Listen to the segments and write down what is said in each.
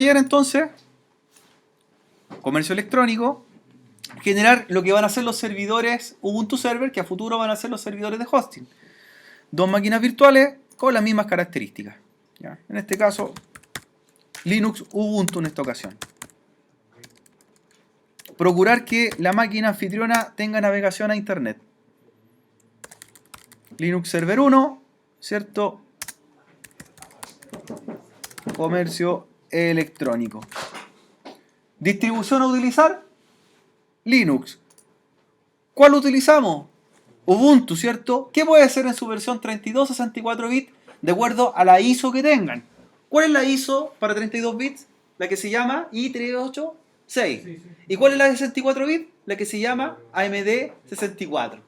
taller entonces, comercio electrónico, generar lo que van a ser los servidores Ubuntu Server, que a futuro van a ser los servidores de hosting. Dos máquinas virtuales con las mismas características. ¿Ya? En este caso, Linux Ubuntu en esta ocasión. Procurar que la máquina anfitriona tenga navegación a internet. Linux Server 1, ¿cierto? Comercio electrónico. Distribución a utilizar, Linux. ¿Cuál utilizamos? Ubuntu, ¿cierto? ¿Qué puede ser en su versión 32 o 64 bits de acuerdo a la ISO que tengan? ¿Cuál es la ISO para 32 bits? La que se llama i386. Sí. ¿Y cuál es la de 64 bits? La que se llama AMD 64.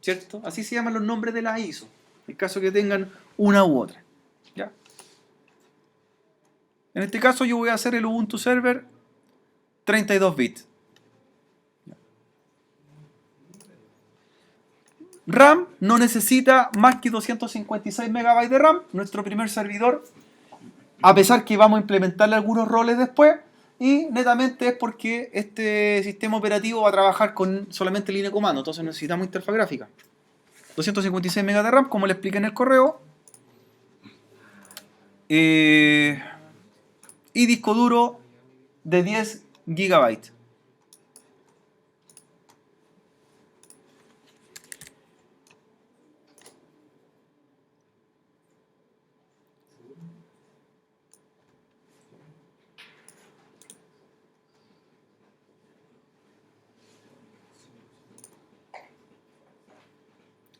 ¿Cierto? Así se llaman los nombres de las ISO. En caso que tengan una u otra. ¿Ya? En este caso yo voy a hacer el Ubuntu Server 32 bits. RAM no necesita más que 256 MB de RAM. Nuestro primer servidor, a pesar que vamos a implementarle algunos roles después, y netamente es porque este sistema operativo va a trabajar con solamente línea de comando, entonces necesitamos interfaz gráfica. 256 MB de RAM, como le expliqué en el correo. Y disco duro de 10 GB.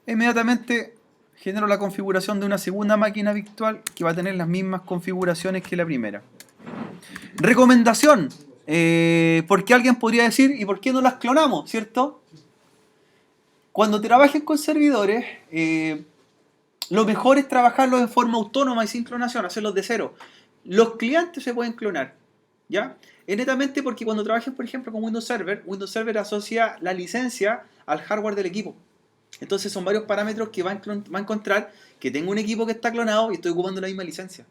Inmediatamente genero la configuración de una segunda máquina virtual que va a tener las mismas configuraciones que la primera. Recomendación, porque alguien podría decir, ¿y por qué no las clonamos? ¿Cierto? Cuando trabajen con servidores, lo mejor es trabajarlos en forma autónoma y sin clonación, hacerlos de cero. Los clientes se pueden clonar, ¿ya? Es netamente porque cuando trabajen, por ejemplo, con Windows Server asocia la licencia al hardware del equipo. Entonces son varios parámetros que va a encontrar que tengo un equipo que está clonado y estoy ocupando la misma licencia.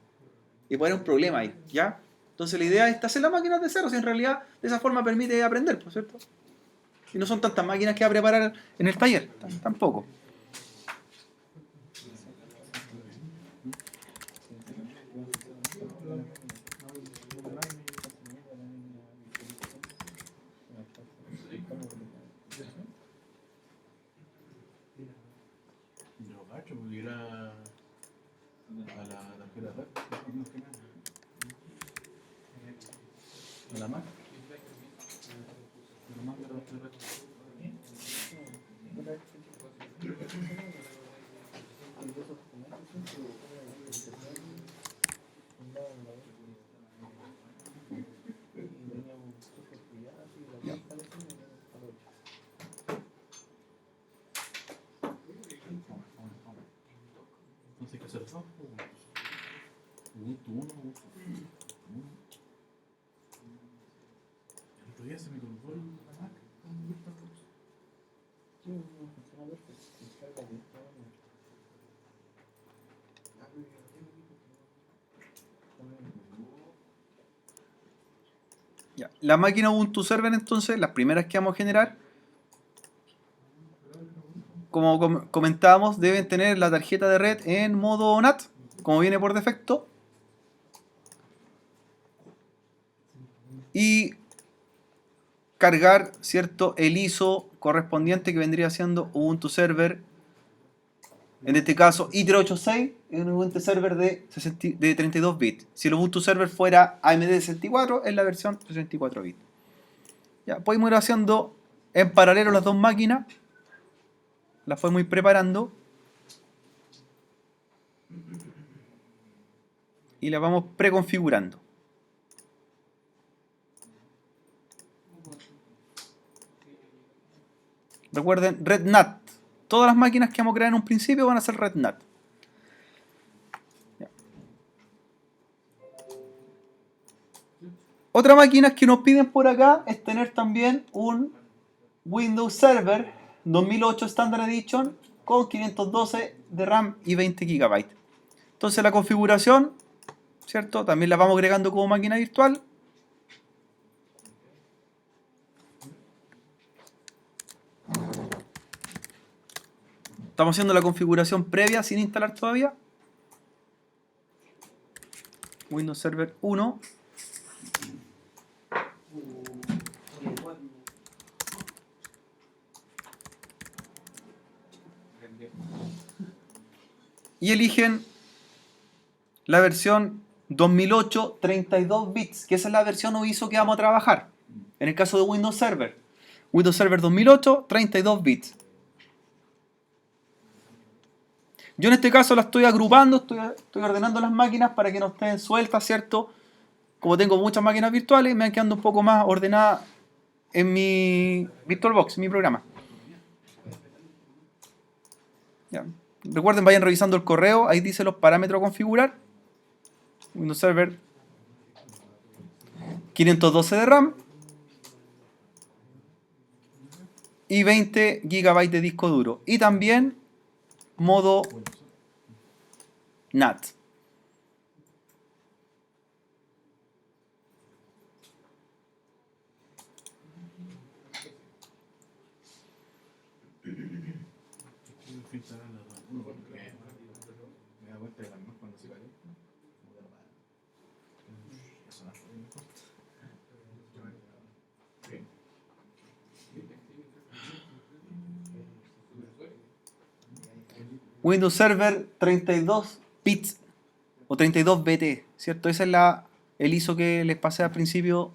Y puede haber un problema ahí, ¿ya? Entonces la idea es hacer las máquinas de cero, si en realidad de esa forma permite aprender, ¿por cierto? Y no son tantas máquinas que va a preparar en el taller, tampoco. ¿A la Mac? Entonces hay que hacer dos. Ubuntu 1, Ubuntu 1. El otro día se me colgó la Mac. Ya. La máquina Ubuntu Server, entonces, las primeras que vamos a generar, como comentábamos, deben tener la tarjeta de red en modo NAT, como viene por defecto. Y cargar, ¿cierto?, el ISO correspondiente que vendría siendo Ubuntu Server, en este caso i386, en un Ubuntu Server de 32 bits. Si el Ubuntu Server fuera AMD 64, es la versión 64 bits. Ya, podemos ir haciendo en paralelo las dos máquinas, las podemos ir preparando y las vamos preconfigurando. Recuerden, RedNAT. Todas las máquinas que vamos a crear en un principio van a ser RedNAT. Otra máquina que nos piden por acá es tener también un Windows Server 2008 Standard Edition con 512 de RAM y 20 GB. Entonces la configuración, ¿cierto? También la vamos agregando como máquina virtual. Estamos haciendo la configuración previa sin instalar todavía. Windows Server 1. Y eligen la versión 2008 32 bits, que esa es la versión o ISO que vamos a trabajar. En el caso de Windows Server. Windows Server 2008 32 bits. Yo en este caso la estoy agrupando, estoy ordenando las máquinas para que no estén sueltas, ¿cierto? Como tengo muchas máquinas virtuales, me van quedando un poco más ordenadas en mi VirtualBox, mi programa. Ya. Recuerden, vayan revisando el correo, ahí dice los parámetros a configurar. Windows Server 512 de RAM y 20 GB de disco duro. Y también modo NAT. Windows Server 32 bits o 32 BT, ¿cierto? Ese es el ISO que les pasé al principio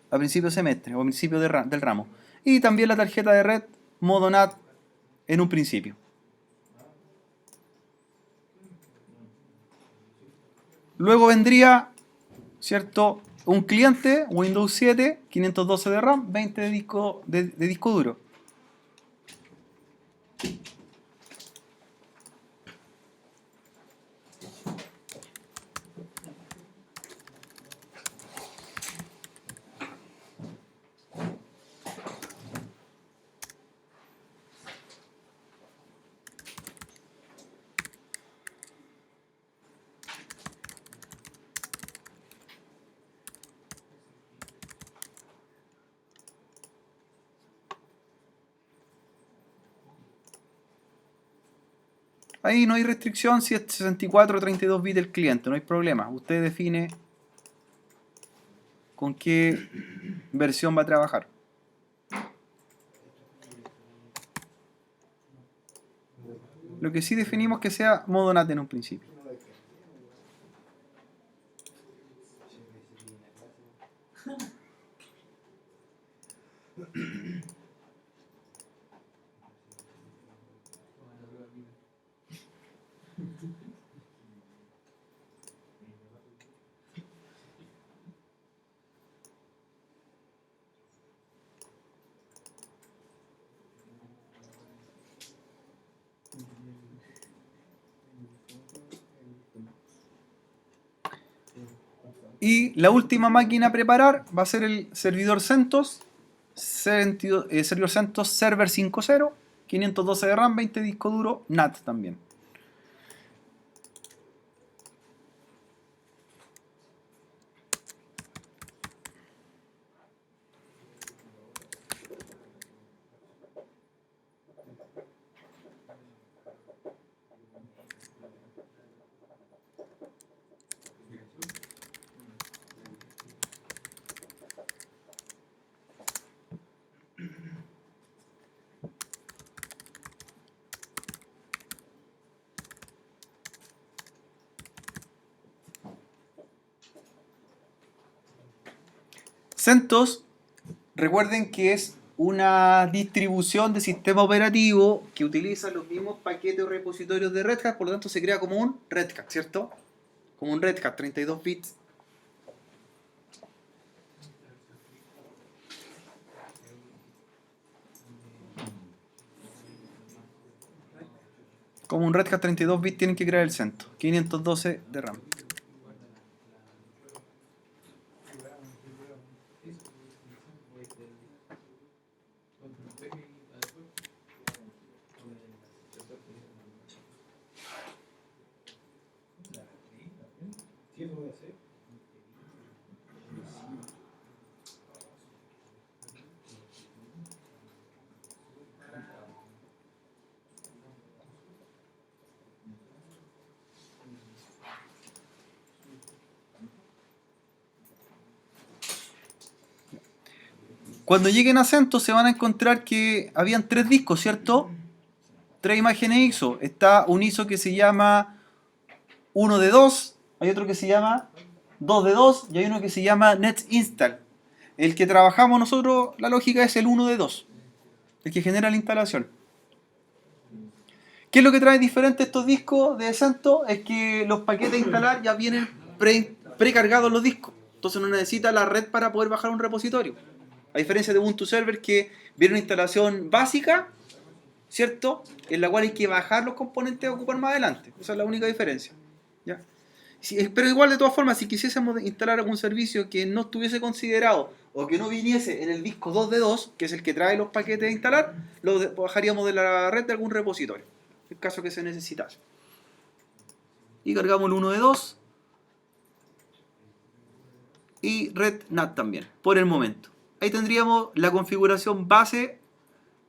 de semestre o al principio del ramo. Y también la tarjeta de red modo NAT en un principio. Luego vendría, ¿cierto? Un cliente, Windows 7, 512 de RAM, 20 de disco duro. Ahí no hay restricción si es 64 o 32 bits el cliente, no hay problema. Usted define con qué versión va a trabajar. Lo que sí definimos que sea modo NAT en un principio. Y la última máquina a preparar va a ser el servidor CentOS, servidor CentOS Server 5.0, 512 de RAM, 20 de disco duro, NAT también. CentOS, recuerden que es una distribución de sistema operativo que utiliza los mismos paquetes o repositorios de Red Hat, por lo tanto se crea como un Red Hat, ¿cierto? Como un Red Hat 32 bits. Como un Red Hat 32 bits tienen que crear el CentOS, 512 de RAM. Cuando lleguen a CentOS se van a encontrar que habían 3 discos, ¿cierto? 3 imágenes ISO. Está un ISO que se llama 1 de 2, hay otro que se llama 2 de 2 y hay uno que se llama NetInstall. El que trabajamos nosotros, la lógica es el 1 de 2, el que genera la instalación. ¿Qué es lo que trae diferente estos discos de CentOS? Es que los paquetes de instalar ya vienen precargados los discos. Entonces no necesita la red para poder bajar un repositorio. A diferencia de Ubuntu Server, que viene una instalación básica, ¿cierto? En la cual hay que bajar los componentes a ocupar más adelante. Esa es la única diferencia. ¿Ya? Pero igual, de todas formas, si quisiésemos instalar algún servicio que no estuviese considerado o que no viniese en el disco 2 de 2, que es el que trae los paquetes de instalar, lo bajaríamos de la red de algún repositorio, en caso que se necesitase. Y cargamos el 1 de 2 y Red NAT también, por el momento. Ahí tendríamos la configuración base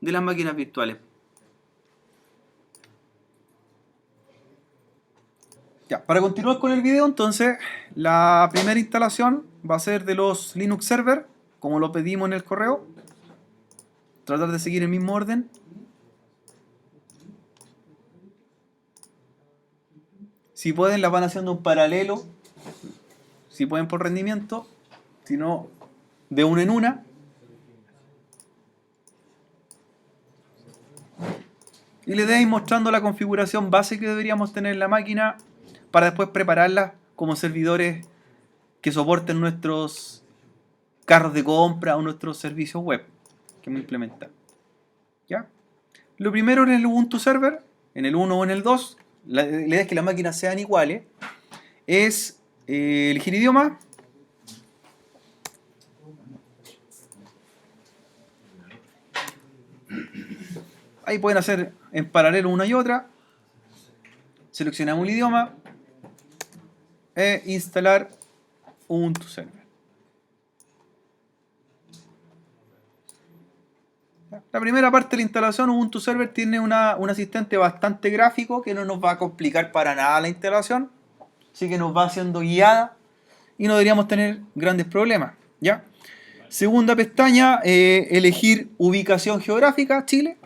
de las máquinas virtuales. Ya, para continuar con el video, entonces, la primera instalación va a ser de los Linux Server, como lo pedimos en el correo. Tratar de seguir el mismo orden. Si pueden, las van haciendo en paralelo. Si pueden por rendimiento. Si no, de una en una. Y les voy mostrando la configuración base que deberíamos tener en la máquina para después prepararla como servidores que soporten nuestros carros de compra o nuestros servicios web que vamos a implementar. ¿Ya? Lo primero en el Ubuntu Server, en el 1 o en el 2, la idea es que las máquinas sean iguales, es elegir idioma. Ahí pueden hacer en paralelo una y otra. Seleccionamos el idioma e instalar Ubuntu Server. La primera parte de la instalación, Ubuntu Server tiene un asistente bastante gráfico que no nos va a complicar para nada la instalación, así que nos va haciendo guiada y no deberíamos tener grandes problemas. ¿Ya? Segunda pestaña, elegir ubicación geográfica, Chile.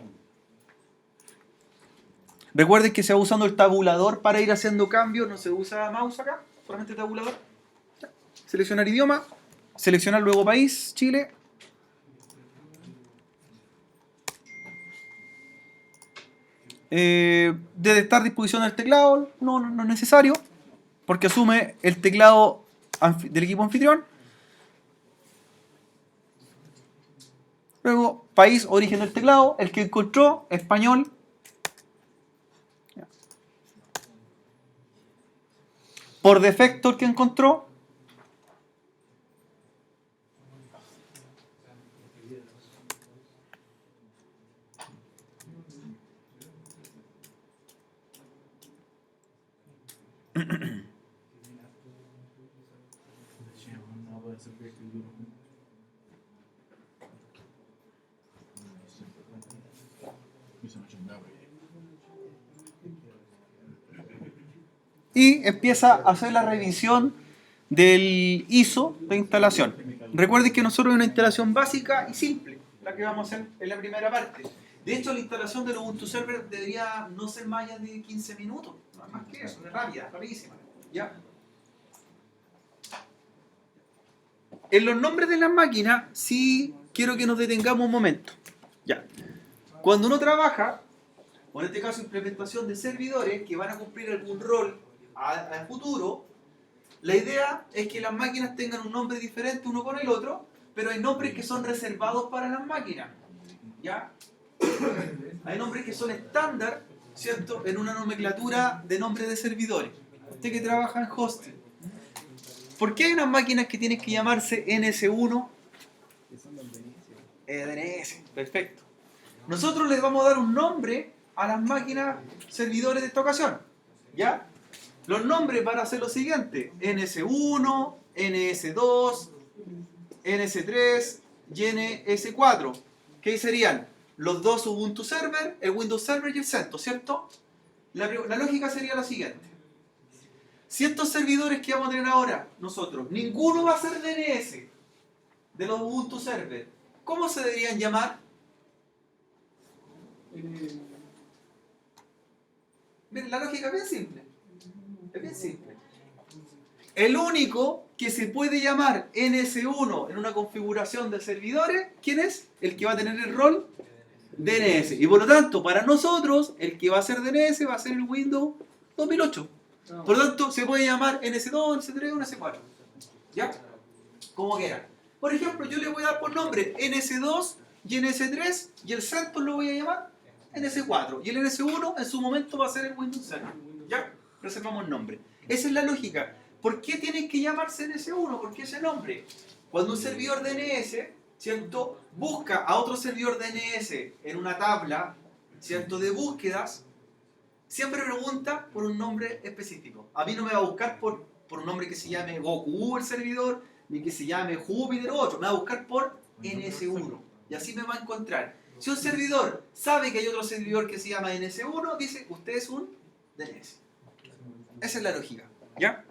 Recuerden que se va usando el tabulador para ir haciendo cambios, no se usa mouse acá, solamente tabulador. Seleccionar idioma, seleccionar luego país, Chile. Detectar disposición del teclado, no es necesario, porque asume el teclado del equipo anfitrión. Luego, país, origen del teclado, el que encontró, español. Por defecto el que encontró. Y empieza a hacer la revisión del ISO de instalación. Recuerden que nosotros hay una instalación básica y simple, la que vamos a hacer en la primera parte. De hecho, la instalación del Ubuntu Server debería no ser más allá de 15 minutos, más que eso, es rápida, rapidísima. ¿Ya? En los nombres de las máquinas, sí quiero que nos detengamos un momento. Ya. Cuando uno trabaja, o en este caso implementación de servidores que van a cumplir algún rol a futuro, la idea es que las máquinas tengan un nombre diferente uno con el otro, pero hay nombres que son reservados para las máquinas. ¿Ya? Hay nombres que son estándar, ¿cierto? En una nomenclatura de nombres de servidores. Usted que trabaja en hosting. ¿Por qué hay unas máquinas que tienen que llamarse NS1? DNS, perfecto. Nosotros les vamos a dar un nombre a las máquinas servidores de esta ocasión. ¿Ya? Los nombres van a ser los siguientes: NS1, NS2, NS3 y NS4. ¿Qué serían? Los dos Ubuntu Server, el Windows Server y el CentOS, ¿cierto? La lógica sería la siguiente. Si estos servidores que vamos a tener ahora, nosotros, ninguno va a ser DNS de los Ubuntu Server, ¿cómo se deberían llamar? Miren, la lógica es bien simple. Es bien simple. El único que se puede llamar NS1 en una configuración de servidores, ¿quién es? El que va a tener el rol DNS. Y por lo tanto, para nosotros, el que va a ser DNS va a ser el Windows 2008. Por lo tanto, se puede llamar NS2, NS3 o NS4. ¿Ya? Como quiera. Por ejemplo, yo le voy a dar por nombre NS2 y NS3 y el CentOS lo voy a llamar NS4. Y el NS1 en su momento va a ser el Windows 7. ¿Ya? Reservamos el nombre. Esa es la lógica. ¿Por qué tienen que llamarse NS1? ¿Por qué ese nombre? Cuando un servidor DNS, ¿cierto?, busca a otro servidor DNS en una tabla, ¿cierto?, de búsquedas, siempre pregunta por un nombre específico. A mí no me va a buscar por un nombre que se llame Goku el servidor, ni que se llame Júpiter o otro. Me va a buscar por NS1. Y así me va a encontrar. Si un servidor sabe que hay otro servidor que se llama NS1, dice, usted es un DNS. Esa es la lógica. ¿Ya?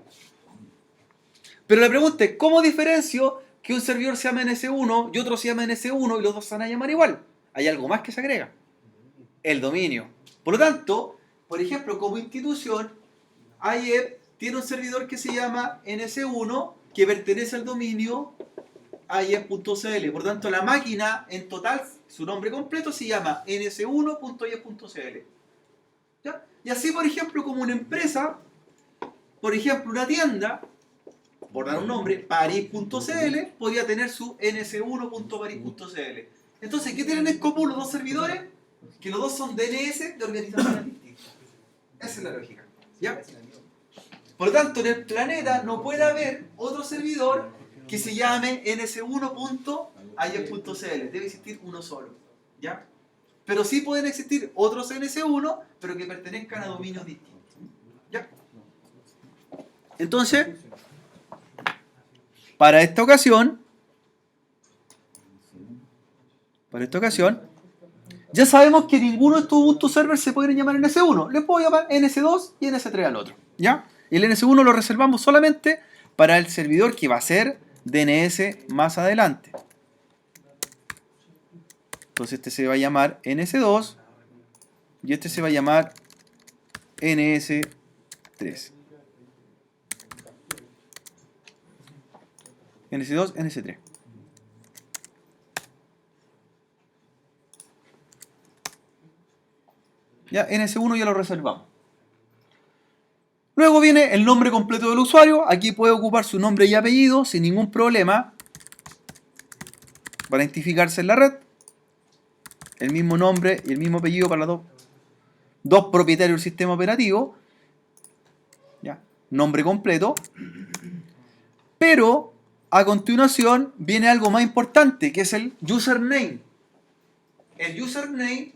Pero la pregunta es, ¿cómo diferencio que un servidor se llama NS1 y otro se llama NS1 y los dos se van a llamar igual? Hay algo más que se agrega. El dominio. Por lo tanto, por ejemplo, como institución, IEP tiene un servidor que se llama NS1 que pertenece al dominio IEP.cl. Por lo tanto, la máquina en total, su nombre completo se llama ns1.iep.cl. ¿Ya? Y así, por ejemplo, como una empresa, por ejemplo, una tienda, por dar un nombre, Paris.cl, podría tener su ns1.paris.cl. Entonces, ¿qué tienen en común los dos servidores? Que los dos son DNS de organizaciones distintas. Esa es la lógica. ¿Ya? Por lo tanto, en el planeta no puede haber otro servidor que se llame ns1.iep.cl. Debe existir uno solo. ¿Ya? Pero sí pueden existir otros ns1, pero que pertenezcan a dominios distintos. ¿Ya? Entonces, para esta ocasión, ya sabemos que ninguno de estos Ubuntu servers se pueden llamar NS1. Les puedo llamar NS2 y NS3 al otro. ¿Ya? Y el NS1 lo reservamos solamente para el servidor que va a ser DNS más adelante. Entonces este se va a llamar NS2 y este se va a llamar NS3. NS2, NS3. Ya, NS1 ya lo reservamos. Luego viene el nombre completo del usuario. Aquí puede ocupar su nombre y apellido sin ningún problema para identificarse en la red. El mismo nombre y el mismo apellido para los dos propietarios del sistema operativo. ¿Ya? Nombre completo. Pero a continuación viene algo más importante, que es el username. El username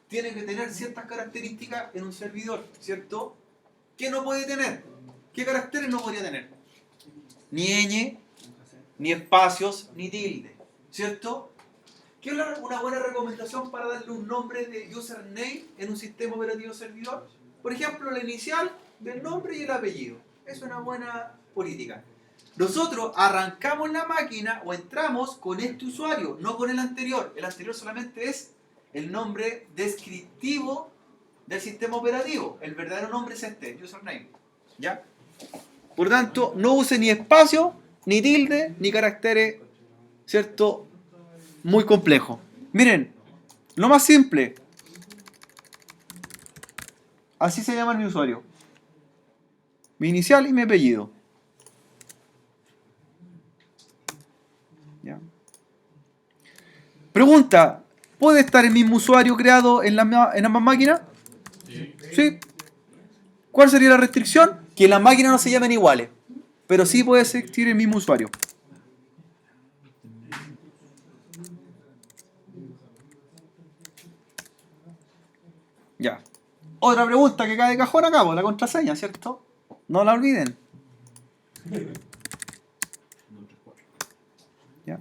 tiene que tener ciertas características en un servidor, ¿cierto? ¿Qué no puede tener? ¿Qué caracteres no podría tener? Ni ñ, ni espacios, ni tilde, ¿cierto? ¿Qué es una buena recomendación para darle un nombre de username en un sistema operativo servidor? Por ejemplo, la inicial del nombre y el apellido. Es una buena política. Nosotros arrancamos la máquina o entramos con este usuario, no con el anterior. El anterior solamente es el nombre descriptivo del sistema operativo. El verdadero nombre es este, username. ¿Ya? Por tanto, no use ni espacio, ni tilde, ni caracteres, ¿cierto?, muy complejos. Miren, lo más simple. Así se llama mi usuario. Mi inicial y mi apellido. ¿Ya? Pregunta, ¿puede estar el mismo usuario creado en ambas máquinas? Sí. ¿Cuál sería la restricción? Que las máquinas no se llamen iguales, pero sí puede existir el mismo usuario. Ya. Otra pregunta que cae de cajón acá, la contraseña, ¿cierto? No la olviden. Ya.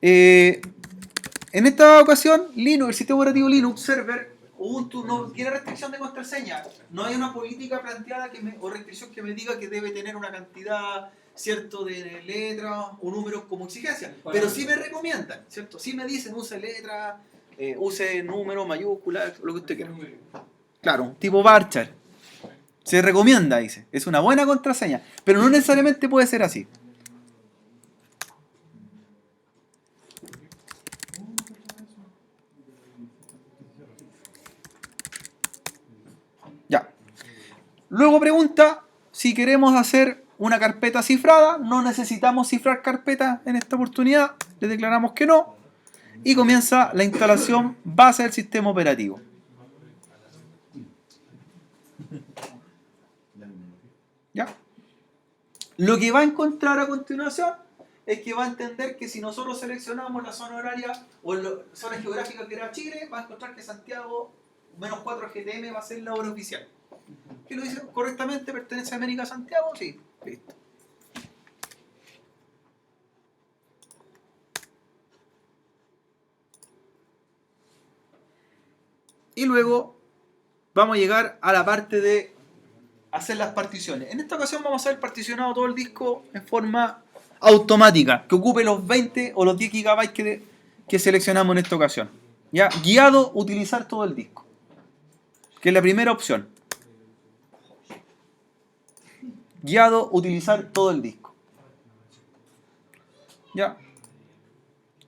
En esta ocasión, Linux, el sistema operativo Linux Server, Ubuntu no tiene restricción de contraseña. No hay una política planteada o restricción que me diga que debe tener una cantidad ¿cierto? De letras o números como exigencia. Pero sí me recomiendan, ¿cierto? Sí me dicen, use letras, use números, mayúsculas, lo que usted quiera. Claro, tipo varchar. Se recomienda, dice. Es una buena contraseña. Pero no necesariamente puede ser así. Ya. Luego pregunta si queremos hacer una carpeta cifrada. No necesitamos cifrar carpetas en esta oportunidad. Le declaramos que no. Y comienza la instalación base del sistema operativo. ¿Ya? Lo que va a encontrar a continuación es que va a entender que si nosotros seleccionamos la zona horaria o la zona geográfica que era Chile, va a encontrar que Santiago menos 4 GTM va a ser la hora oficial. ¿Qué lo dice correctamente? ¿Pertenece a América Santiago? Sí, listo. Y luego vamos a llegar a la parte de hacer las particiones. En esta ocasión vamos a hacer particionado todo el disco en forma automática, que ocupe los 20 o los 10 GB que seleccionamos en esta ocasión. ¿Ya? Guiado, utilizar todo el disco, que es la primera opción. Guiado, utilizar todo el disco. ¿Ya?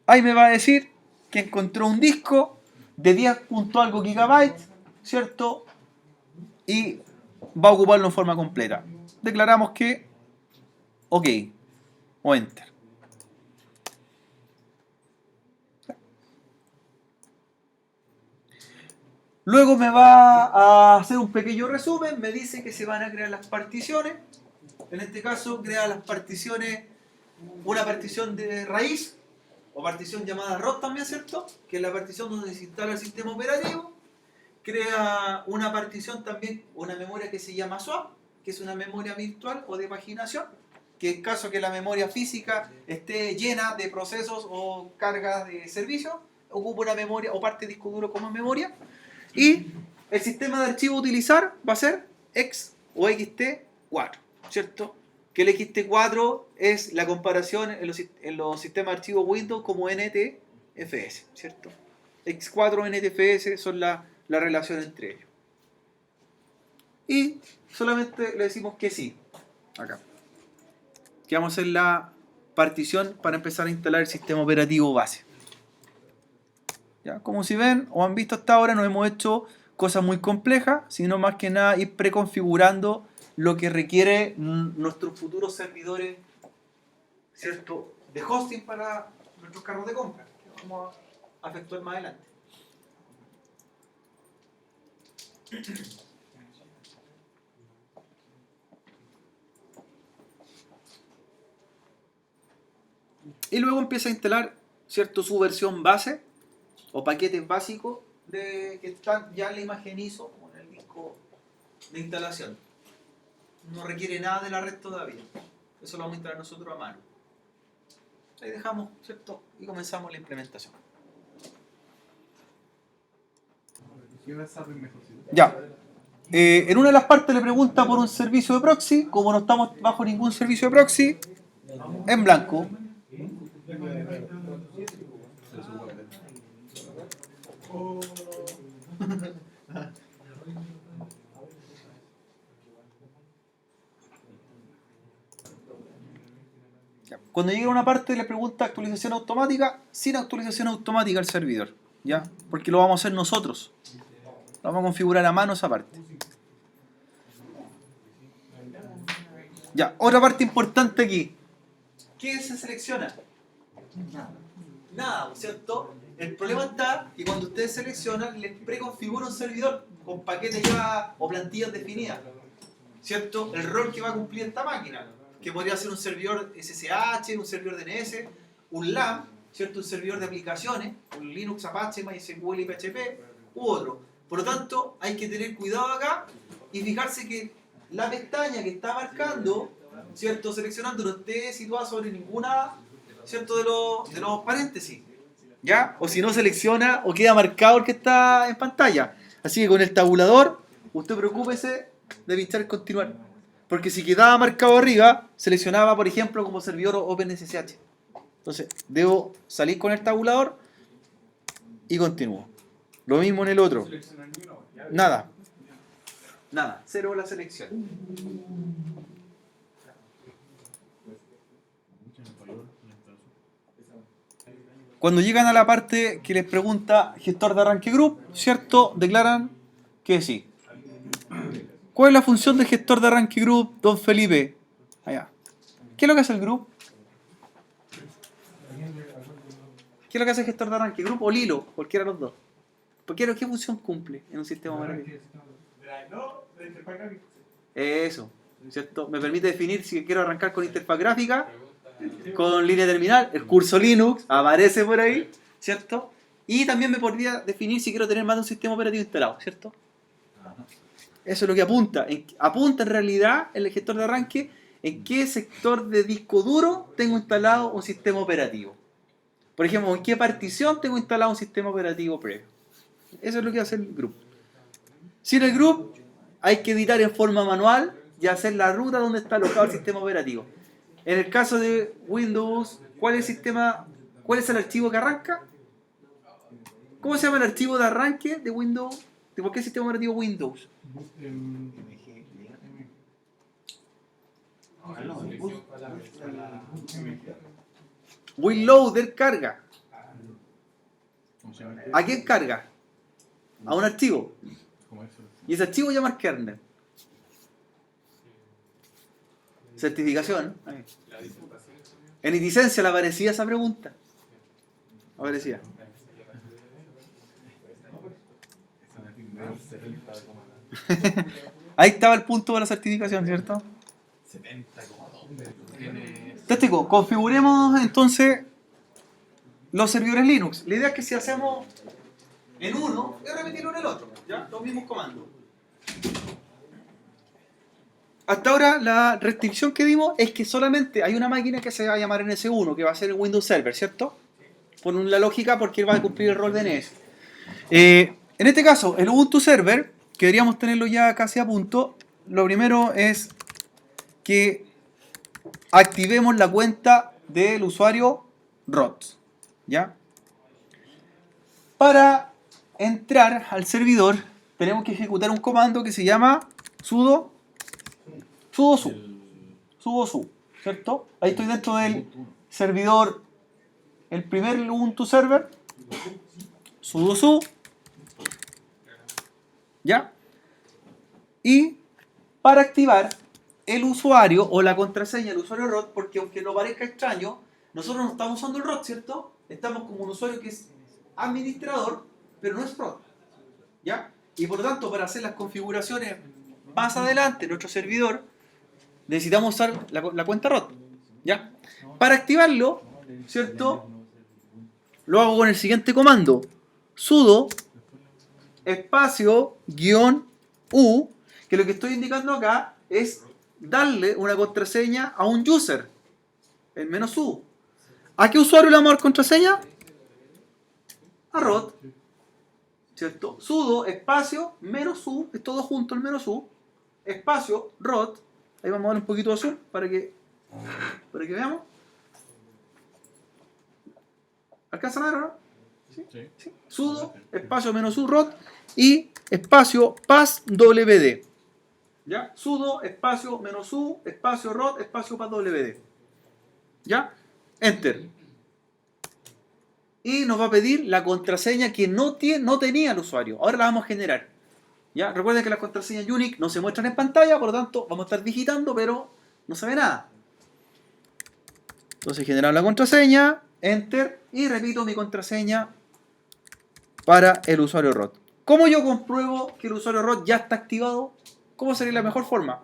Ahí me va a decir que encontró un disco de 10 punto algo gigabytes, ¿cierto? Y va a ocuparlo en forma completa. Declaramos que OK o Enter. Luego me va a hacer un pequeño resumen, me dice que se van a crear las particiones. En este caso crea las particiones, una partición de raíz, o partición llamada ROT también, ¿cierto? Que es la partición donde se instala el sistema operativo. Crea una partición también, una memoria que se llama swap, que es una memoria virtual o de paginación, que en caso que la memoria física esté llena de procesos o cargas de servicio, ocupa una memoria o parte de disco duro como memoria. Y el sistema de archivo a utilizar va a ser X o XT4, ¿cierto? Que el XT4 es la comparación en los sistemas de archivo Windows como NTFS, ¿cierto? X4 y NTFS son la relación entre ellos. Y solamente le decimos que sí, acá. Que vamos a hacer la partición para empezar a instalar el sistema operativo base. ¿Ya? Como si ven o han visto hasta ahora, no hemos hecho cosas muy complejas, sino más que nada ir preconfigurando lo que requiere nuestros futuros servidores, ¿cierto?, de hosting para nuestros carros de compra, que vamos a efectuar más adelante. Y luego empieza a instalar, ¿cierto?, su versión base o paquetes básicos que están ya en la imagen ISO o en el disco de instalación. No requiere nada de la red todavía. Eso lo vamos a instalar nosotros a mano. Ahí dejamos, ¿cierto? Y comenzamos la implementación. Ya. En una de las partes le pregunta por un servicio de proxy. Como no estamos bajo ningún servicio de proxy, en blanco. Cuando llegue a una parte le pregunta actualización automática, sin actualización automática al servidor, ¿ya? Porque lo vamos a hacer nosotros. Lo vamos a configurar a mano esa parte. Ya, otra parte importante aquí. ¿Qué se selecciona? Nada, ¿cierto? El problema está que cuando ustedes seleccionan, les preconfigura un servidor con paquetes ya o plantillas definidas, ¿cierto? El rol que va a cumplir esta máquina, que podría ser un servidor SSH, un servidor DNS, un LAN, ¿cierto? Un servidor de aplicaciones, un Linux, Apache, MySQL y PHP, u otro. Por lo tanto, hay que tener cuidado acá y fijarse que la pestaña que está marcando, ¿cierto?, seleccionando, no esté situada sobre ninguna, ¿cierto?, de los paréntesis, ¿ya? O si no selecciona o queda marcado el que está en pantalla. Así que con el tabulador, usted preocúpese de pinchar continuar. Porque si quedaba marcado arriba, seleccionaba, por ejemplo, como servidor OpenSSH. Entonces, debo salir con el tabulador y continúo. Lo mismo en el otro. Nada. Nada. Cero la selección. Cuando llegan a la parte que les pregunta gestor de arranque group, ¿cierto? Declaran que sí. ¿Cuál es la función del gestor de arranque group, don Felipe? Allá. ¿Qué es lo que hace el group? ¿Qué es lo que hace el gestor de arranque? ¿Group o Lilo? Cualquiera de los dos. ¿Qué función cumple en un sistema operativo? Eso, ¿cierto? Me permite definir si quiero arrancar con interfaz gráfica, con línea terminal, el curso Linux aparece por ahí, ¿cierto? Y también me podría definir si quiero tener más de un sistema operativo instalado, ¿cierto? Eso es lo que apunta. Apunta en realidad el gestor de arranque en qué sector de disco duro tengo instalado un sistema operativo. Por ejemplo, en qué partición tengo instalado un sistema operativo previo. Eso es lo que hace el group. Sin el group hay que editar en forma manual y hacer la ruta donde está alojado el sistema operativo. En el caso de Windows, ¿cuál es el archivo que arranca? ¿Cómo se llama el archivo de arranque de Windows? ¿De cualquier sistema operativo Windows? WinLoader carga. ¿A quién carga? A un archivo. Y ese archivo llama kernel. Certificación. En licencia le aparecía esa pregunta. Aparecía. Ahí estaba el punto para la certificación, ¿cierto? 70,2. Téstico, configuremos entonces los servidores Linux. La idea es que si hacemos en uno, es repetirlo en el otro. ¿Ya? Los mismos comandos. Hasta ahora la restricción que dimos es que solamente hay una máquina que se va a llamar NS1, que va a ser el Windows Server, ¿cierto? Por la lógica, porque él va a cumplir el rol de NS. En este caso, el Ubuntu Server, que deberíamos tenerlo ya casi a punto, lo primero es que activemos la cuenta del usuario ROT, ¿ya? Para entrar al servidor tenemos que ejecutar un comando que se llama sudo su, ¿cierto? Ahí estoy dentro del servidor, el primer Ubuntu Server, sudo su, ¿ya? Y para activar el usuario o la contraseña del usuario ROT, porque aunque no parezca extraño, nosotros no estamos usando el ROT, ¿cierto? Estamos como un usuario que es administrador, pero no es ROT, ¿ya? Y por lo tanto, para hacer las configuraciones más adelante en nuestro servidor, necesitamos usar la cuenta ROT, ¿ya? Para activarlo, ¿cierto? Lo hago con el siguiente comando: sudo espacio -u, que lo que estoy indicando acá es darle una contraseña a un user, el -u. ¿A qué usuario le vamos a dar contraseña? A ROT, ¿cierto? Sudo espacio -u, es todo junto el -u, espacio ROT. Ahí vamos a darle un poquito de zoom para que veamos. ¿Alcanzan a ver o no? ¿Sí? Sí. Sudo espacio -u ROT y espacio passwd. ¿Ya? Sudo espacio -u espacio ROT espacio passwd. ¿Ya? Enter. Y nos va a pedir la contraseña que no tenía el usuario. Ahora la vamos a generar. ¿Ya? Recuerden que las contraseñas Unix no se muestran en pantalla, por lo tanto vamos a estar digitando, pero no se ve nada. Entonces generamos la contraseña, enter, y repito mi contraseña para el usuario ROT. ¿Cómo yo compruebo que el usuario ROT ya está activado? ¿Cómo sería la mejor forma?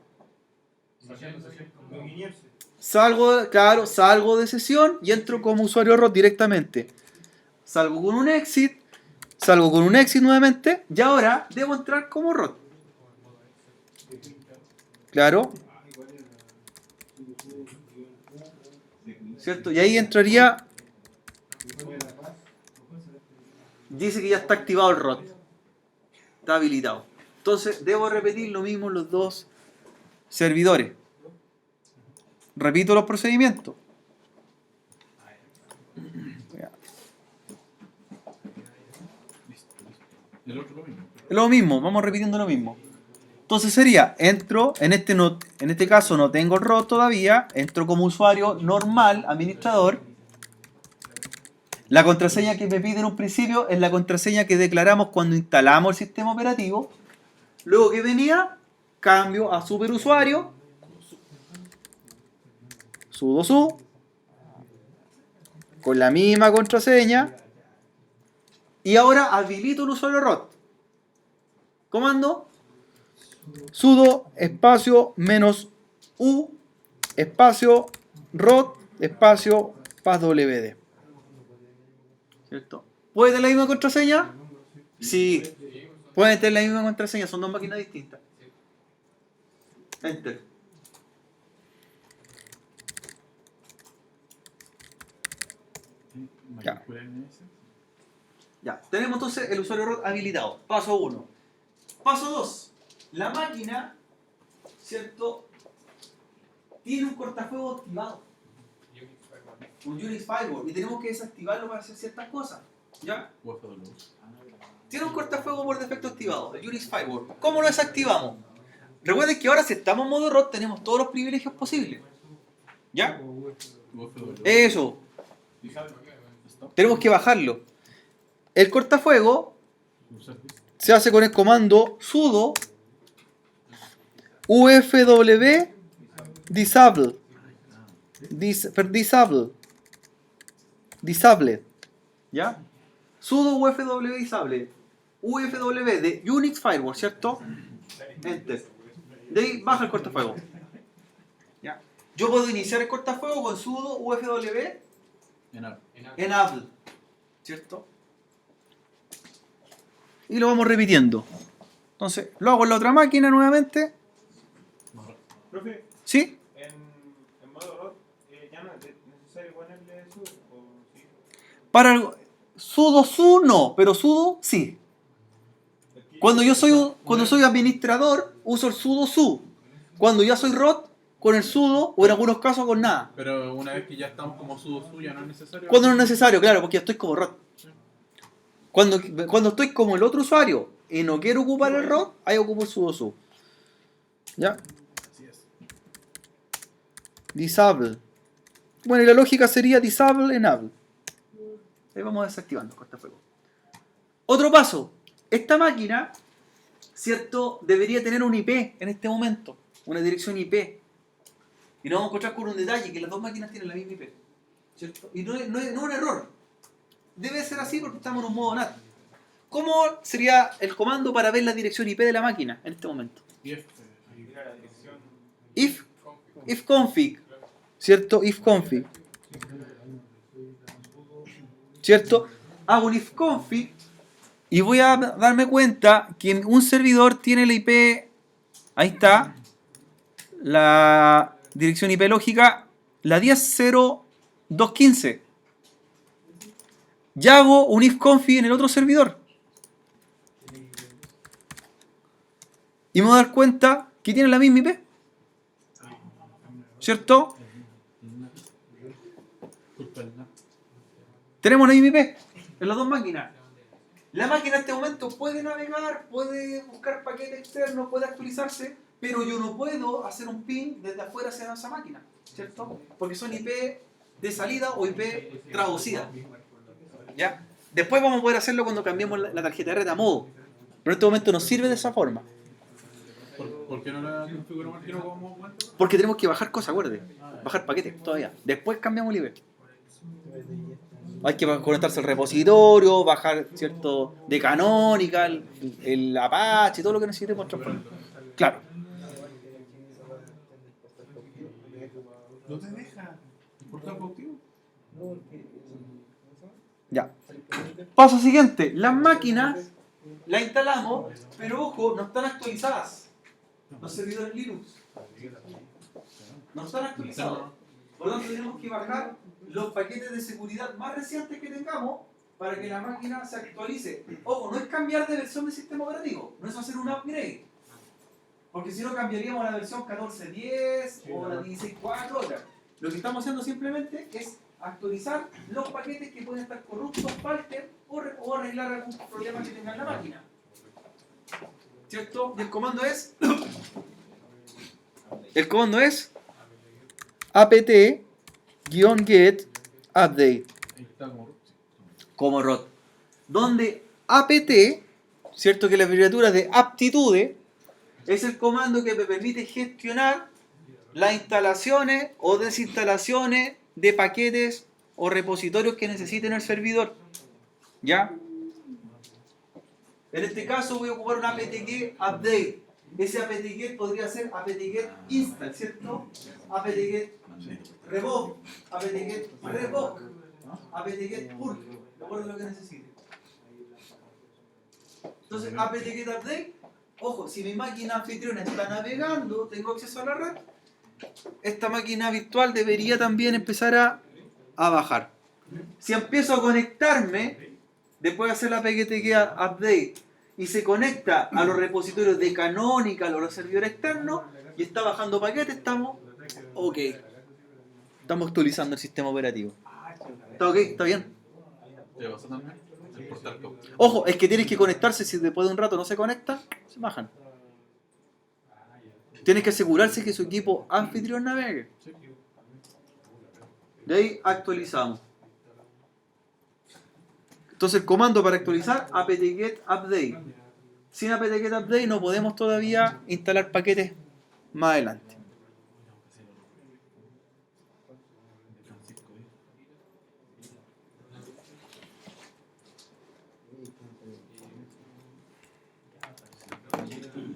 Salgo de sesión y entro como usuario ROT directamente. Salgo con un exit nuevamente, y ahora debo entrar como ROT. Claro. ¿Cierto? Y ahí entraría. Dice que ya está activado el ROT. Está habilitado. Entonces debo repetir lo mismo en los dos servidores. Repito los procedimientos. El otro lo mismo. Lo mismo, vamos repitiendo lo mismo. Entonces sería, entro, en este caso no tengo el root todavía, entro como usuario normal, administrador. La contraseña que me pide en un principio es la contraseña que declaramos cuando instalamos el sistema operativo. Luego que venía, cambio a superusuario, sudo su, con la misma contraseña, y ahora habilito el usuario root. Comando sudo espacio menos u espacio root espacio passwd. ¿Cierto? ¿Puede tener la misma contraseña? Sí. Pueden tener la misma contraseña, son dos máquinas distintas. Enter. Ya. Ya. Tenemos entonces el usuario root habilitado. Paso 1. Paso 2. La máquina, ¿cierto? Tiene un cortafuegos activado. Un Unix Firewall. Y tenemos que desactivarlo para hacer ciertas cosas. ¿Ya? Tiene un cortafuegos por defecto activado, el Unix Firewall. ¿Cómo lo desactivamos? Recuerden que ahora si estamos en modo root tenemos todos los privilegios posibles. ¿Ya? Eso. Tenemos que bajarlo. El cortafuego se hace con el comando sudo ufw disable. Disable. ¿Ya? Sudo ufw disable. ufw de Unix Firewall, ¿cierto? Enter. De ahí baja el cortafuego. ¿Ya? Yo puedo iniciar el cortafuego con sudo ufw enable. ¿Cierto? Y lo vamos repitiendo. Entonces, lo hago en la otra máquina nuevamente. Profe, ¿Sí? en modo root ya no es necesario ponerle sudo o sí. Para el sudo su no, pero sudo sí. Cuando soy administrador, uso el sudo su. Cuando ya soy root, con el sudo, o en algunos casos con nada. Pero una vez que ya estamos como sudo suya, no es necesario. Cuando no es necesario, claro, porque ya estoy como root. Cuando estoy como el otro usuario y no quiero ocupar el root, ahí ocupo el sudo su. ¿Ya? Así es. Disable. Bueno, y la lógica sería disable enable. Ahí vamos desactivando el cortafuego. Otro paso. Esta máquina, ¿cierto? Debería tener un IP en este momento. Una dirección IP. Y nos vamos a encontrar con un detalle, que las dos máquinas tienen la misma IP. ¿Cierto? Y no es un error. Debe ser así porque estamos en un modo NAT. ¿Cómo sería el comando para ver la dirección IP de la máquina en este momento? Ifconfig. ¿Cierto? Ifconfig. ¿Cierto? Hago un ifconfig y voy a darme cuenta que un servidor tiene la IP, ahí está, la dirección IP lógica, la 10.0.2.15. Ya hago un ifconfig en el otro servidor. Y me voy a dar cuenta que tiene la misma IP. ¿Cierto? Tenemos la misma IP en las dos máquinas. La máquina en este momento puede navegar, puede buscar paquetes externos, puede actualizarse, pero yo no puedo hacer un ping desde afuera hacia esa máquina, ¿cierto? Porque son IP de salida o IP traducida. ¿Ya? Después vamos a poder hacerlo cuando cambiemos la tarjeta de red a modo. Pero en este momento nos sirve de esa forma. ¿Por qué no la configuramos al tiro como momento? Porque tenemos que bajar cosas, acuérdate. Bajar paquetes todavía. Después cambiamos el IP. Hay que conectarse al repositorio, bajar, ¿cierto? De Canonical, el Apache, todo lo que necesitemos transformar. Claro. ¿No te deja importar cautivo? Ya. Paso siguiente. Las máquinas las instalamos, pero ojo, no están actualizadas. Los servidores Linux no están actualizados. Por lo tanto, tenemos que bajar los paquetes de seguridad más recientes que tengamos para que la máquina se actualice. Ojo, no es cambiar de versión del sistema operativo, no es hacer un upgrade. Porque si no cambiaríamos la versión 14.10 o la 16.4, otra. Lo que estamos haciendo simplemente es actualizar los paquetes que pueden estar corruptos, falten o arreglar algún problema que tenga en la máquina. ¿Cierto? Y el comando es apt-get update Ahí está como root. como ROT. Donde apt, ¿cierto? Que la abreviatura de aptitude es el comando que me permite gestionar las instalaciones o desinstalaciones de paquetes o repositorios que necesiten el servidor. ¿Ya? En este caso voy a ocupar un apt-get update. Ese apt-get podría ser apt-get install, ¿cierto? apt-get revoke, apt-get revoke, apt-get pull, de acuerdo a lo que necesite. Entonces, apt-get update, ojo, si mi máquina anfitriona está navegando, tengo acceso a la red, esta máquina virtual debería también empezar a bajar. Si empiezo a conectarme, después de hacer la apt-get update, y se conecta a los repositorios de Canonical o los servidores externos, y está bajando paquetes, estamos ok. Estamos actualizando el sistema operativo. ¿Está ok? ¿Está bien? ¿Te vas a también? El portal top. Ojo, es que tienes que conectarse. Si después de un rato no se conecta, se bajan. Tienes que asegurarse que su equipo anfitrión navegue. Sí. De ahí actualizamos. Entonces el comando para actualizar apt-get update. Sin apt-get update no podemos todavía instalar paquetes más adelante.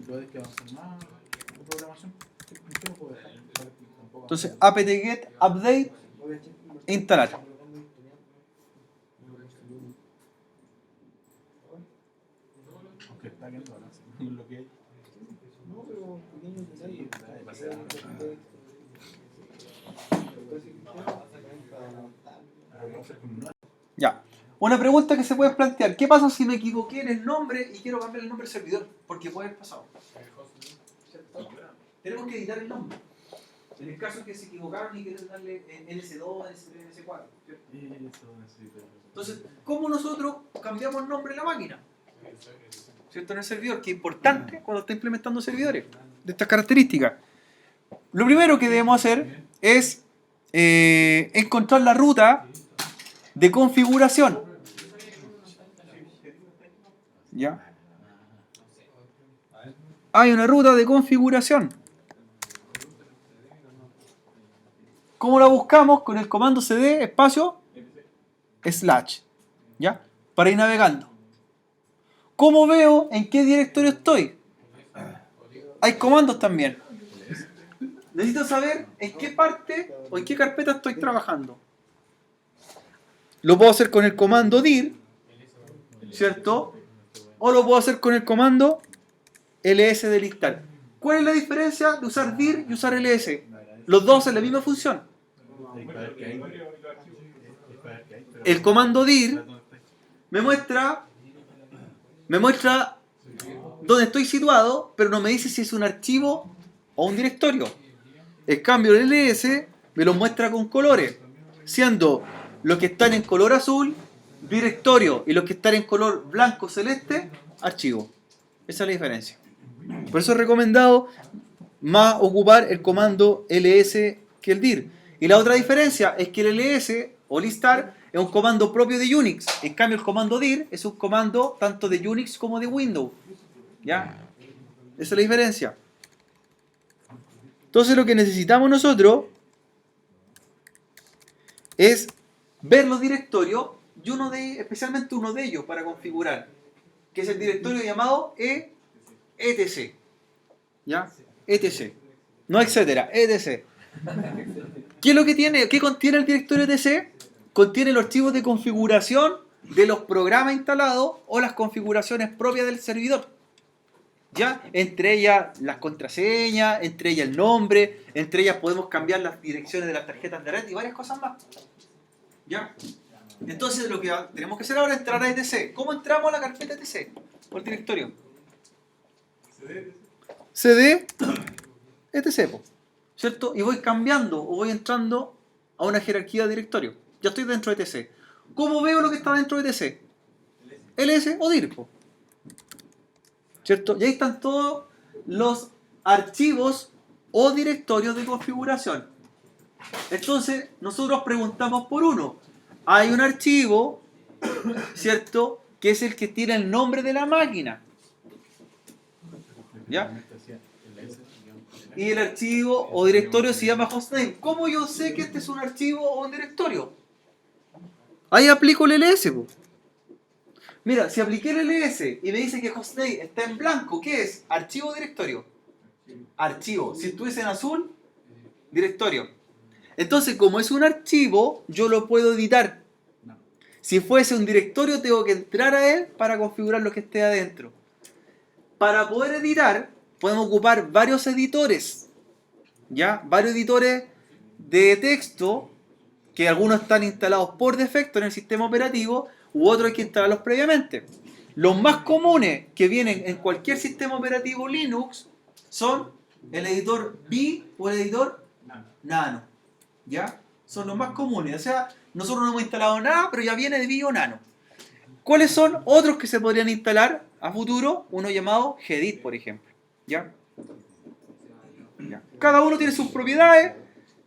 ¿Puedes que avancen más la programación? Entonces apt-get update instalar. Aunque está viendo balance, lo que hay. No, pero pequeños detalles. Ya. Una pregunta que se puede plantear. ¿Qué pasa si me equivoqué en el nombre y quiero cambiar el nombre del servidor? Porque puede haber pasado. Tenemos que editar el nombre. En el caso que se equivocaron y quieren darle NS2, NS3, NS4. ¿Cierto? Entonces, ¿cómo nosotros cambiamos el nombre de la máquina? ¿Cierto? En el servidor, que es importante cuando está implementando servidores de estas características. Lo primero que debemos hacer es encontrar la ruta de configuración. ¿Ya? Hay una ruta de configuración. ¿Cómo la buscamos? Con el comando cd espacio / ¿ya? Para ir navegando. ¿Cómo veo en qué directorio estoy? Hay comandos también. Necesito saber en qué parte o en qué carpeta estoy trabajando. Lo puedo hacer con el comando dir, ¿cierto? O lo puedo hacer con el comando ls de listar. ¿Cuál es la diferencia de usar dir y usar ls? Los dos hacen la misma función. El comando dir me muestra dónde estoy situado, pero no me dice si es un archivo o un directorio. En cambio, el ls me lo muestra con colores, siendo los que están en color azul, directorio, y los que están en color blanco celeste, archivo. Esa es la diferencia. Por eso es recomendado más ocupar el comando ls que el dir. Y la otra diferencia es que el ls o listar es un comando propio de Unix. En cambio, el comando dir es un comando tanto de Unix como de Windows. ¿Ya? Esa es la diferencia. Entonces lo que necesitamos nosotros es ver los directorios y especialmente uno de ellos para configurar, que es el directorio llamado etc. ¿Ya? etc. No etcétera, etc. ¿Qué es lo que tiene? ¿Qué contiene el directorio etc? Contiene los archivos de configuración de los programas instalados o las configuraciones propias del servidor. ¿Ya? Entre ellas las contraseñas, entre ellas el nombre, entre ellas podemos cambiar las direcciones de las tarjetas de red y varias cosas más. ¿Ya? Entonces lo que tenemos que hacer ahora es entrar a etc. ¿Cómo entramos a la carpeta etc? Por el directorio. cd, etc. po, ¿cierto? Y voy cambiando o voy entrando a una jerarquía de directorio. Ya estoy dentro de etc. ¿Cómo veo lo que está dentro de etc? ls o dir, po, ¿cierto? Y ahí están todos los archivos o directorios de configuración. Entonces, nosotros preguntamos por uno. Hay un archivo, ¿cierto?, que es el que tiene el nombre de la máquina. ¿Ya? Y el archivo o directorio se llama hostname. ¿Cómo yo sé que este es un archivo o un directorio? Ahí aplico el ls, po. Mira, si apliqué el ls y me dice que hostname está en blanco, ¿qué es? ¿Archivo o directorio? Archivo. Si estuviese en azul, directorio. Entonces, como es un archivo, yo lo puedo editar. Si fuese un directorio, tengo que entrar a él para configurar lo que esté adentro. Para poder editar, podemos ocupar varios editores. ¿Ya? Varios editores de texto, que algunos están instalados por defecto en el sistema operativo, u otros hay que instalarlos previamente. Los más comunes que vienen en cualquier sistema operativo Linux son el editor Vi o el editor Nano. ¿Ya? Son los más comunes. O sea, nosotros no hemos instalado nada, pero ya viene de Vi o Nano. ¿Cuáles son otros que se podrían instalar a futuro? Uno llamado Gedit, por ejemplo. ¿Ya? ¿Ya? Cada uno tiene sus propiedades,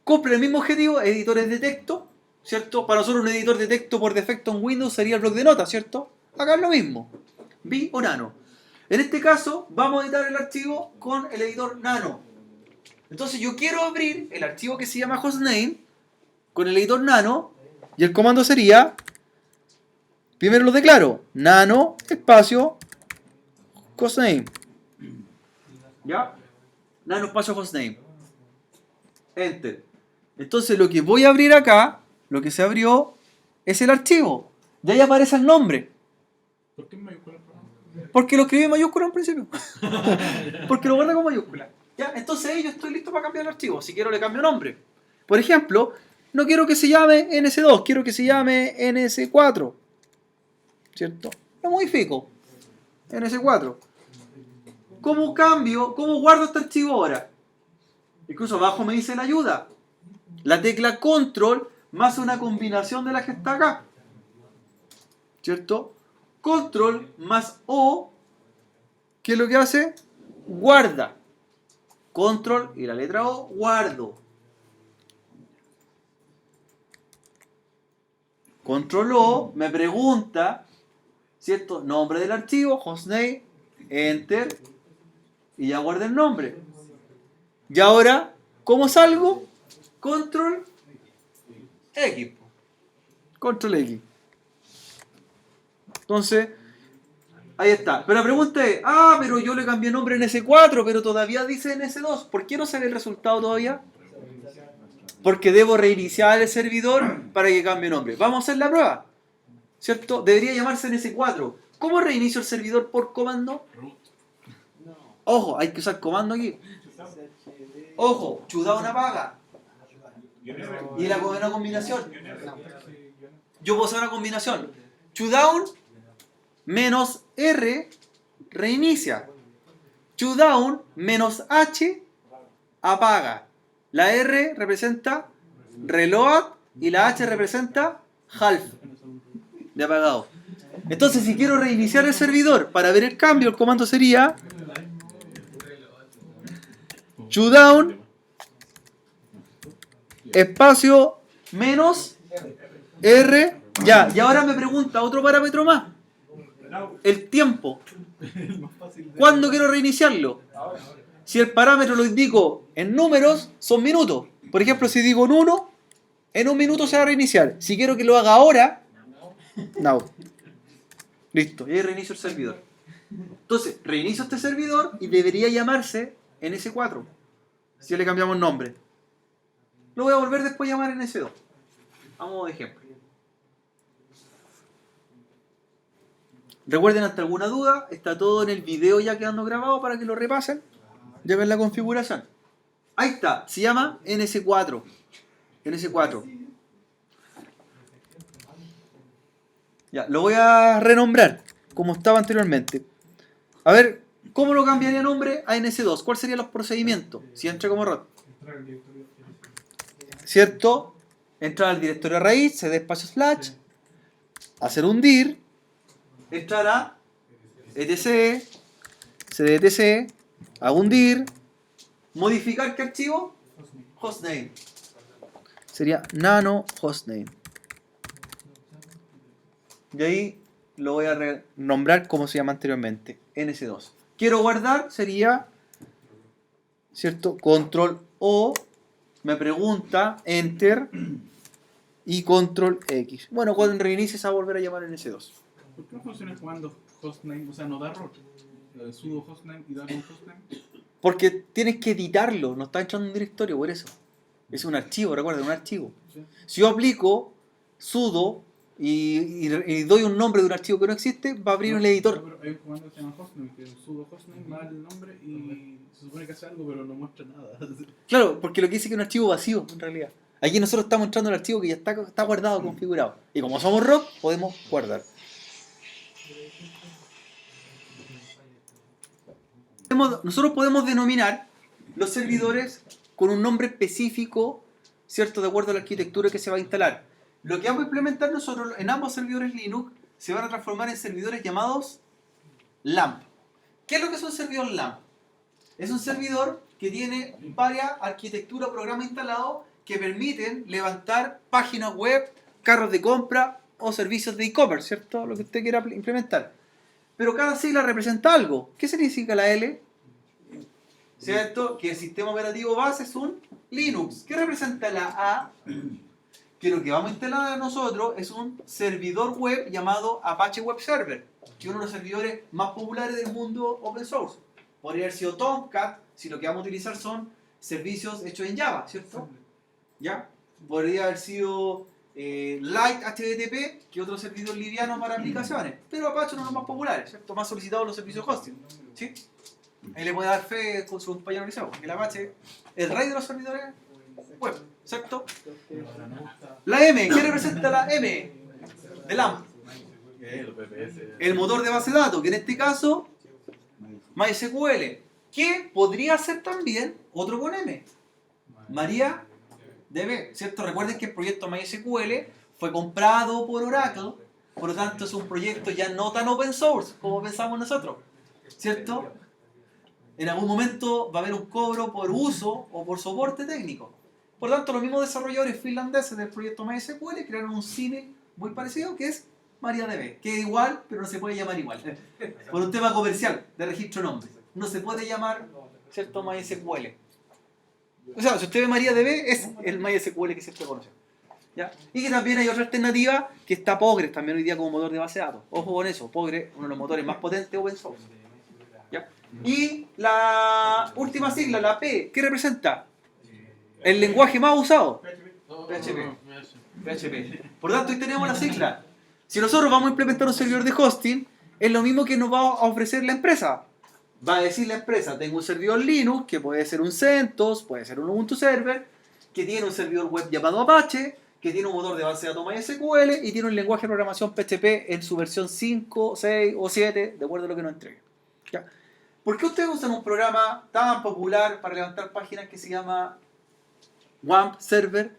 cumple el mismo objetivo, editores de texto, ¿cierto? Para nosotros un editor de texto por defecto en Windows sería el bloc de notas, ¿cierto? Acá es lo mismo, Vi o Nano. En este caso, vamos a editar el archivo con el editor Nano. Entonces yo quiero abrir el archivo que se llama hostname con el editor Nano y el comando sería, primero lo declaro, nano espacio hostname. ¿Ya? Nano espacio hostname. Enter. Entonces lo que voy a abrir acá, lo que se abrió, es el archivo. Y ahí aparece el nombre. ¿Por qué en mayúscula? Porque lo escribí en mayúscula al principio. Porque lo guardé con mayúscula. ¿Ya? Entonces ahí yo estoy listo para cambiar el archivo. Si quiero le cambio nombre. Por ejemplo, no quiero que se llame NS2, quiero que se llame NS4. ¿Cierto? Lo modifico. NS4. ¿Cómo cambio? ¿Cómo guardo este archivo ahora? Incluso abajo me dice la ayuda. La tecla control más una combinación de la que está acá. ¿Cierto? Control más O, ¿qué es lo que hace? Guarda. Control y la letra O, guardo. Control O me pregunta, ¿cierto? Nombre del archivo, hostname, enter, y ya guardé el nombre. Y ahora, ¿cómo salgo? Control X. Control X. Entonces, ahí está. Pero la pregunta es, pero yo le cambié nombre en S4, pero todavía dice en S2. ¿Por qué no se ve el resultado todavía? Porque debo reiniciar el servidor para que cambie nombre. Vamos a hacer la prueba. ¿Cierto? Debería llamarse en S4. ¿Cómo reinicio el servidor por comando? Ojo, hay que usar comando aquí. Ojo, shutdown apaga. Y una combinación. Yo puedo hacer una combinación. Shutdown menos R reinicia. Shutdown menos H apaga. La R representa reload y la H representa half de apagado. Entonces, si quiero reiniciar el servidor para ver el cambio, el comando sería shutdown espacio menos R. Ya, y ahora me pregunta otro parámetro más. El tiempo. ¿Cuándo quiero reiniciarlo? Si el parámetro lo indico en números, son minutos. Por ejemplo, si digo en un minuto se va a reiniciar. Si quiero que lo haga ahora, now. Listo, y ahí reinicio el servidor. Entonces, reinicio este servidor y debería llamarse NS4. Si le cambiamos nombre. Lo voy a volver después a llamar NS2. A modo de ejemplo. Recuerden, hasta alguna duda, está todo en el video ya quedando grabado para que lo repasen. Ya ven la configuración. Ahí está, se llama NS4. NS4. Ya, lo voy a renombrar como estaba anteriormente. A ver, ¿Cómo lo cambiaría de nombre a NS2? ¿Cuáles serían los procedimientos? Si entra como root. Entrar al directorio. ¿Cierto? Entrar al directorio raíz, cd espacio slash, hacer un dir, entrar a etc, cd etc, hago un dir, modificar qué archivo, hostname. Sería nano hostname. Y ahí lo voy a nombrar como se llama anteriormente, NS2. Quiero guardar, sería, ¿cierto? Control O, me pregunta, enter, y control X. Bueno, cuando reinicie se va a volver a llamar NS2. ¿Por qué no funciona jugando hostname? O sea, no da root. Sudo hostname y dar un hostname. Porque tienes que editarlo, no está entrando en un directorio, por eso. Es un archivo, recuerda, un archivo. Sí. Si yo aplico sudo y doy un nombre de un archivo que no existe, va a abrir el editor. Pero hay un comando que se llama hostname, que es sudo hostname, va el nombre y se supone que hace algo, pero no muestra nada. Claro, porque lo que dice que es un archivo vacío, en realidad. Aquí nosotros estamos entrando al archivo que ya está guardado, configurado. Y como somos root, podemos guardar. Nosotros podemos denominar los servidores con un nombre específico, ¿cierto? De acuerdo a la arquitectura que se va a instalar. Lo que vamos a implementar nosotros en ambos servidores Linux se van a transformar en servidores llamados LAMP. ¿Qué es lo que es un servidor LAMP? Es un servidor que tiene varias arquitecturas o programas instalados que permiten levantar páginas web, carros de compra o servicios de e-commerce, ¿cierto? Lo que usted quiera implementar. Pero cada sigla representa algo. ¿Qué significa la L? ¿Cierto? Que el sistema operativo base es un Linux. ¿Qué representa la A? Que lo que vamos a instalar nosotros es un servidor web llamado Apache Web Server, que es uno de los servidores más populares del mundo open source. Podría haber sido Tomcat, si lo que vamos a utilizar son servicios hechos en Java, ¿cierto? ¿Ya? Podría haber sido Light HTTP, que otro servidor liviano para aplicaciones. Pero Apache es uno de los más populares, ¿cierto? Más solicitados los servicios hosting. ¿Sí? Ahí le puede dar fe con su compañero Liceo, porque el Apache es el rey de los servidores web, ¿cierto? La M, ¿qué representa la M? De LAMP. El motor de base de datos, que en este caso, MySQL, que podría ser también otro con M. MariaDB, ¿cierto? Recuerden que el proyecto MySQL fue comprado por Oracle, por lo tanto es un proyecto ya no tan open source como pensamos nosotros, ¿cierto? En algún momento va a haber un cobro por uso o por soporte técnico. Por lo tanto, los mismos desarrolladores finlandeses del proyecto MySQL crearon un símil muy parecido que es MariaDB, que es igual, pero no se puede llamar igual. Por un tema comercial de registro de nombre. No se puede llamar, ¿cierto? MySQL. O sea, si usted ve MariaDB, es el MySQL que siempre conoce. ¿Ya? Y que también hay otra alternativa que está Postgres también hoy día como motor de base de datos. Ojo con eso, Postgres, uno de los motores más potentes de open source. ¿Ya? Y la última sigla, la P, ¿qué representa? El lenguaje más usado. PHP. Por lo tanto, hoy tenemos la sigla. Si nosotros vamos a implementar un servidor de hosting, es lo mismo que nos va a ofrecer la empresa. Va a decir la empresa, tengo un servidor Linux, que puede ser un CentOS, puede ser un Ubuntu Server, que tiene un servidor web llamado Apache, que tiene un motor de base de datos MySQL y tiene un lenguaje de programación PHP en su versión 5, 6 o 7, de acuerdo a lo que nos entregue. ¿Ya? ¿Por qué ustedes usan un programa tan popular para levantar páginas que se llama WAMP Server?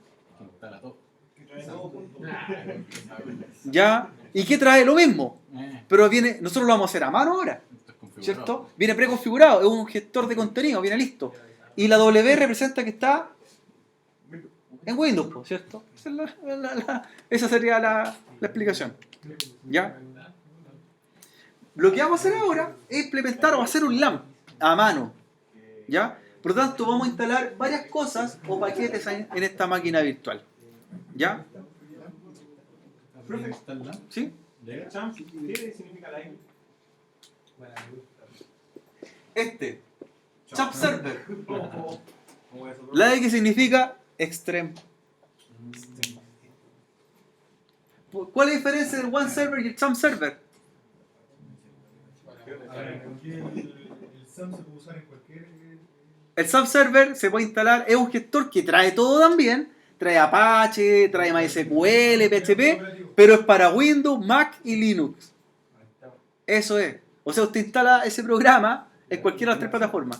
¿Ya? ¿Y qué trae? Lo mismo. Pero viene, nosotros lo vamos a hacer a mano ahora, ¿cierto? Viene preconfigurado, es un gestor de contenido, viene listo. Y la W representa que está en Windows, ¿cierto? Esa sería la explicación. ¿Ya? Lo que vamos a hacer ahora es implementar o hacer un LAMP a mano. ¿Ya? Por lo tanto, vamos a instalar varias cosas o paquetes en esta máquina virtual. ¿Ya? ¿Sí? Champ, ¿qué significa la M? Este. Champ Server. La X significa Extreme. ¿Cuál es la diferencia del One Server y el Champ Server? El SAM se puede usar en cualquier. El subserver se puede instalar, es un gestor que trae todo también, trae Apache, trae MySQL, PHP, pero es para Windows, Mac y Linux. Eso es. O sea, usted instala ese programa en cualquiera de las tres plataformas.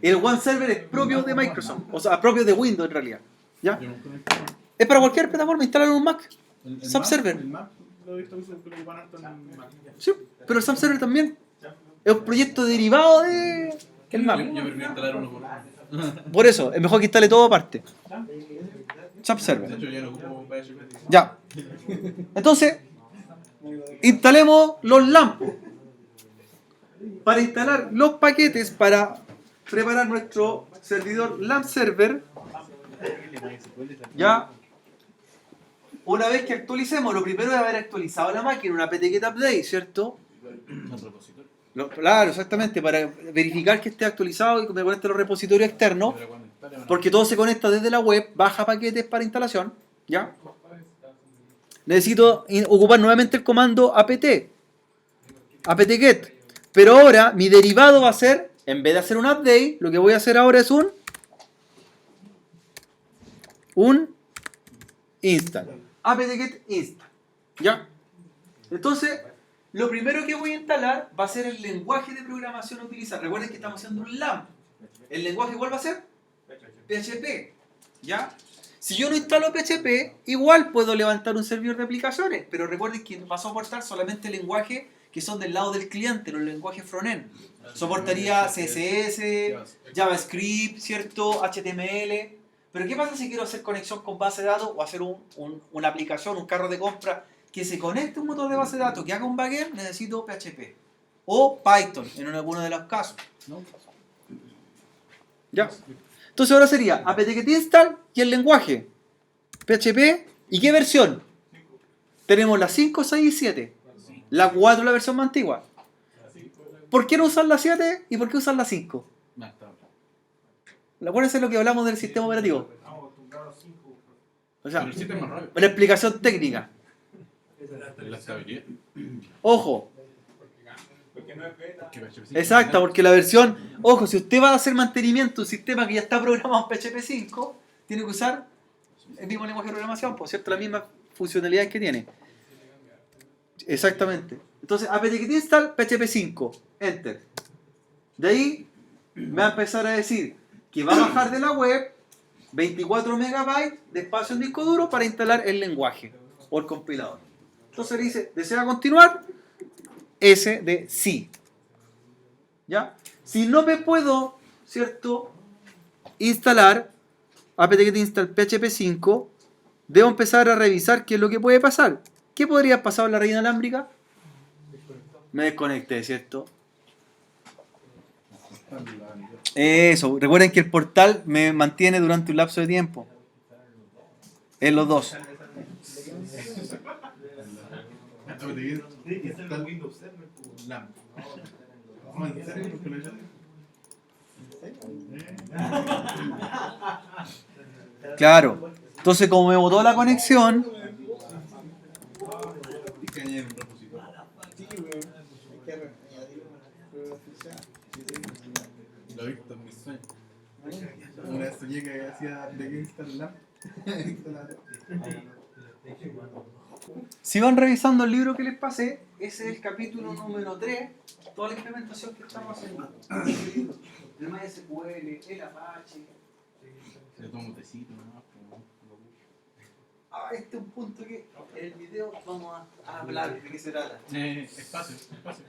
El One Server es propio de Microsoft, o sea, propio de Windows en realidad. ¿Ya? Yo nunca lo he instalado. Es para cualquier plataforma, instalar en un Mac. El Subserver. Mac, el Mac lo he visto que lo ocupan harto en Mac. Sí, pero el Subserver también es un proyecto derivado de el Mac. Yo prefiero instalar uno por uno. Por eso, es mejor que instale todo aparte. De Subserver. hecho, ya no ocupo PHP. Ya. Entonces, instalemos los lampos. Para instalar los paquetes para preparar nuestro servidor LAMP server, ya una vez que actualicemos, lo primero es haber actualizado la máquina, una apt-get update, ¿cierto? Un repositorio. Claro, exactamente, para verificar que esté actualizado y que me conecte a los repositorios externos, Pero cuando instale, van a- porque todo se conecta desde la web, baja paquetes para instalación, ¿ya? Necesito ocupar nuevamente el comando apt-get, pero ahora mi derivado va a ser, en vez de hacer un update, lo que voy a hacer ahora es un install, apt-get install, ¿ya? Entonces, lo primero que voy a instalar va a ser el lenguaje de programación a utilizar. Recuerden que estamos haciendo un LAMP. ¿El lenguaje cuál va a ser? PHP, ¿ya? Si yo no instalo PHP, igual puedo levantar un servidor de aplicaciones, pero recuerden que va a soportar solamente lenguajes que son del lado del cliente, los lenguajes frontend. Soportaría CSS, JavaScript, ¿cierto? HTML. Pero ¿qué pasa si quiero hacer conexión con base de datos o hacer una aplicación, un carro de compra que se conecte a un motor de base de datos, que haga un backend? Necesito PHP. O Python, en alguno de los casos. ¿No? ¿Ya? Entonces ahora sería apt-get install y el lenguaje PHP. ¿Y qué versión? Tenemos la 5, 6 y 7. La 4 es la versión más antigua. ¿Por qué no usar la 7 y por qué usar la 5? No, está bien. Acuérdense lo que hablamos del sistema operativo. Estamos acostumbrados a 5. O sea, Pero el 7 es más rápido. una explicación técnica. La estabilidad. Ojo, Porque no es beta. Que PHP sí. exacta, porque la versión... Ojo, si usted va a hacer mantenimiento de un sistema que ya está programado en PHP 5, tiene que usar el mismo lenguaje de programación, por cierto, las mismas funcionalidades que tiene. Exactamente. Entonces, apt-get install PHP 5, enter. De ahí me va a empezar a decir que va a bajar de la web 24 megabytes de espacio en disco duro para instalar el lenguaje o el compilador. Entonces le dice, ¿desea continuar? S de sí. ¿Ya? Si no me puedo, ¿cierto?, instalar apt-get install PHP 5, debo empezar a revisar qué es lo que puede pasar. ¿Qué podría pasar en la red inalámbrica? Me desconecté, ¿cierto? Eso, recuerden que el portal me mantiene durante un lapso de tiempo. En los dos. Tiene que ser el Windows Server. LAMP. No, en serio, porque lo he hecho. Claro. Entonces, como me botó la conexión, Tienes que añadir un repositorio. Lo he visto en mis sueños. Una vez soñé que hacía de que instalar LAMP. si van revisando el libro que les pasé, ese es el capítulo número 3, toda la implementación que estamos haciendo. El MySQL, el Apache. Se toma un tecito, ¿no? Este es un punto que en el video vamos a hablar de qué se trata. Espacio, espacio.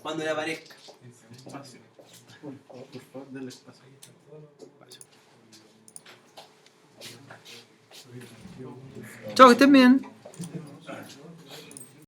Cuando le aparezca. Espacio. Por favor, denle espacio. Chao, que estén bien.